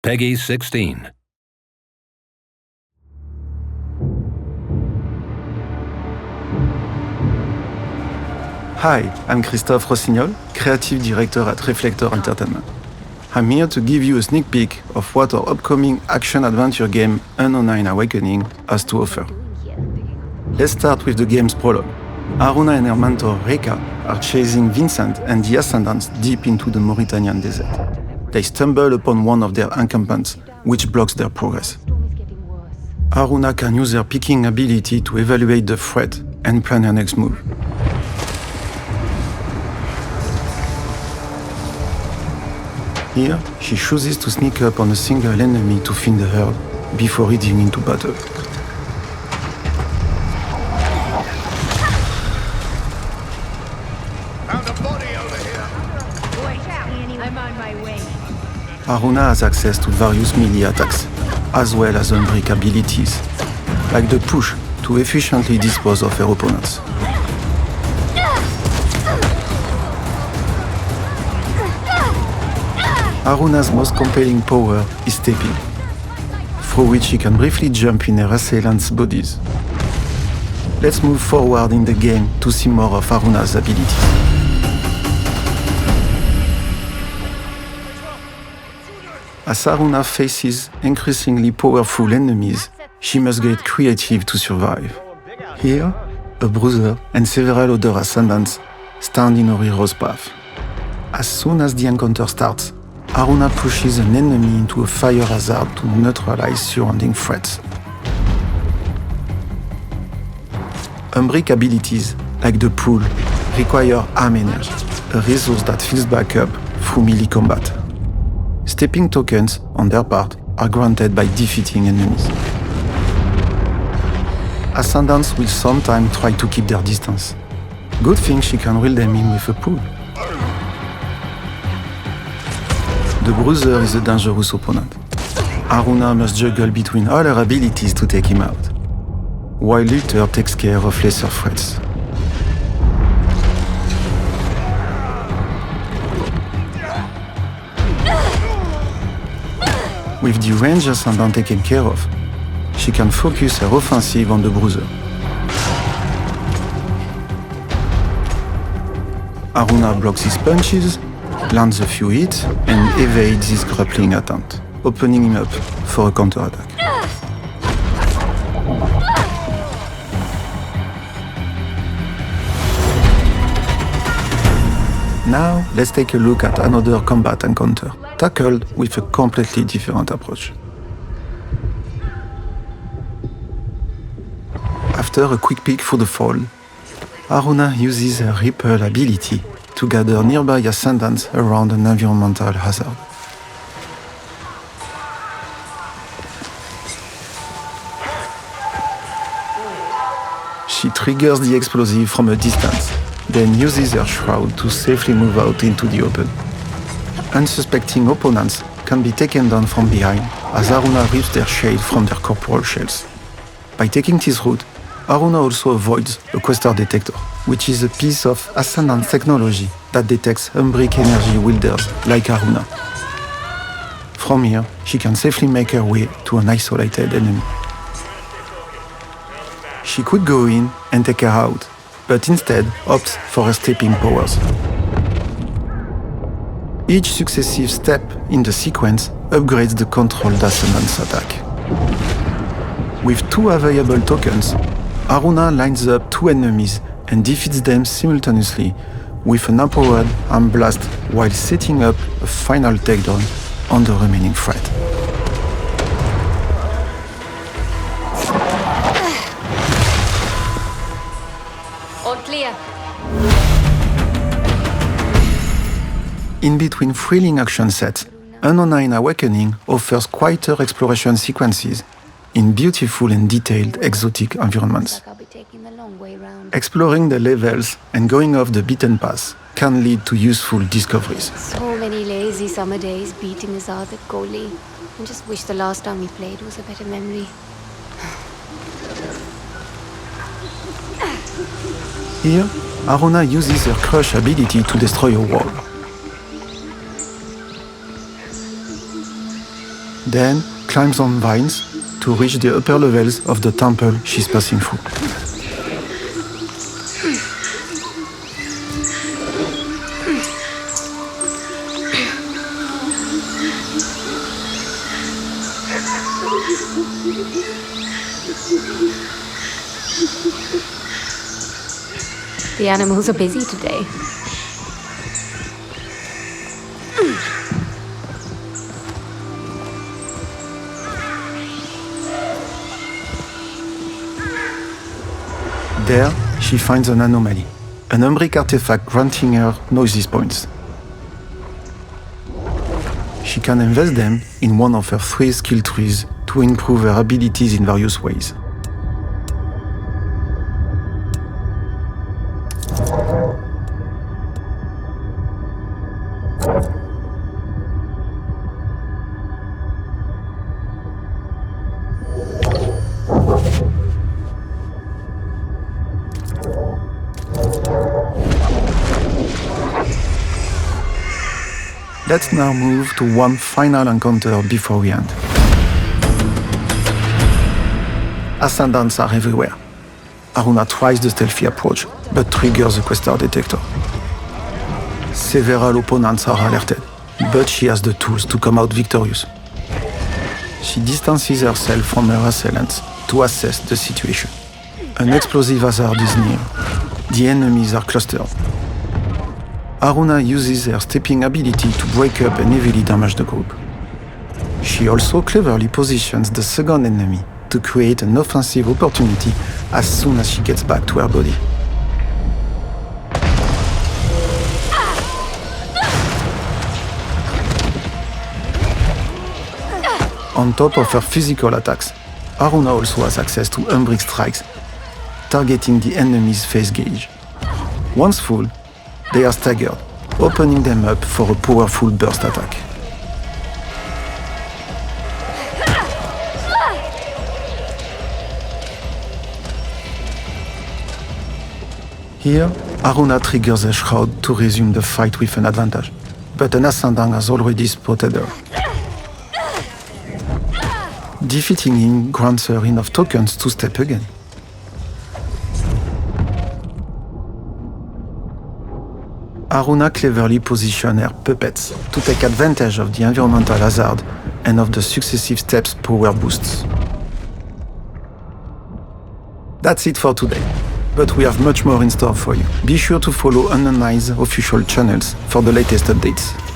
Peggy 16. Hi, I'm Christophe Rossignol, Creative Director at Reflector Entertainment. I'm here to give you a sneak peek of what our upcoming action-adventure game Unknown Nine Awakening has to offer. Let's start with the game's prologue. Haruna and her mentor Reka are chasing Vincent and the Ascendants deep into the Mauritanian desert. They stumble upon one of their encampments, which blocks their progress. Haruna can use her picking ability to evaluate the threat and plan her next move. Here, she chooses to sneak up on a single enemy to thin the herd before heading into battle. Found a body over here. Wait out, I'm on my way. Haruna has access to various melee attacks, as well as unbreak abilities, like the push to efficiently dispose of her opponents. Haruna's most compelling power is stepping, through which she can briefly jump in her assailants' bodies. Let's move forward in the game to see more of Haruna's abilities. As Haruna faces increasingly powerful enemies, she must get creative to survive. Here, a bruiser and several other ascendants stand in her hero's path. As soon as the encounter starts, Haruna pushes an enemy into a fire hazard to neutralize surrounding threats. Unbreak abilities, like the pull, require arm energy, a resource that fills back up through melee combat. Stepping tokens, on their part, are granted by defeating enemies. Ascendants will sometimes try to keep their distance. Good thing she can reel them in with a pull. The Bruiser is a dangerous opponent. Haruna must juggle between all her abilities to take him out, while Luther takes care of lesser threats. With the range Ascendant taken care of, she can focus her offensive on the Bruiser. Haruna blocks his punches, lands a few hits, and evades his grappling attempt, opening him up for a counterattack. Now, let's take a look at another combat encounter, tackled with a completely different approach. After a quick peek through the fall, Haruna uses her Ripple ability to gather nearby ascendants around an environmental hazard. She triggers the explosive from a distance, then uses her shroud to safely move out into the open. Unsuspecting opponents can be taken down from behind as Haruna rips their shade from their corporal shells. By taking this route, Haruna also avoids a Questar detector, which is a piece of Ascendant technology that detects Unbreak energy wielders like Haruna. From here, she can safely make her way to an isolated enemy. She could go in and take her out, but instead opts for her stepping powers. Each successive step in the sequence upgrades the controlled Ascendant's attack. With two available tokens, Haruna lines up two enemies and defeats them simultaneously with an empowered arm blast while setting up a final takedown on the remaining threat. All clear. In between thrilling action sets, Unknown Nine Awakening offers quieter exploration sequences in beautiful and detailed exotic environments. Exploring the levels and going off the beaten path can lead to useful discoveries. So many lazy summer days beating Azad at goalie. I just wish the last time we played was a better memory. Here, Haruna uses her Crush ability to destroy a wall. then climbs on vines to reach the upper levels of the temple she's passing through. The animals are busy today. There, she finds an anomaly, an Umbric artifact granting her noise points. She can invest them in one of her 3 skill trees to improve her abilities in various ways. Let's now move to one final encounter before we end. Ascendants are everywhere. Aruna tries the stealthy approach, but triggers the Questar detector. Several opponents are alerted, but she has the tools to come out victorious. She distances herself from her assailants to assess the situation. An explosive hazard is near. The enemies are clustered. Aruna uses her stepping ability to break up and heavily damage the group. She also cleverly positions the second enemy to create an offensive opportunity as soon as she gets back to her body. On top of her physical attacks, Aruna also has access to Umbric strikes, targeting the enemy's face gauge. Once full, they are staggered, opening them up for a powerful burst attack. Here, Aruna triggers a shroud to resume the fight with an advantage, but an Ascendant has already spotted her. Defeating him grants her enough tokens to step again. Aruna cleverly positions her puppets to take advantage of the environmental hazard and of the successive steps' power boosts. That's it for today, but we have much more in store for you. Be sure to follow Unknown Eyes official channels for the latest updates.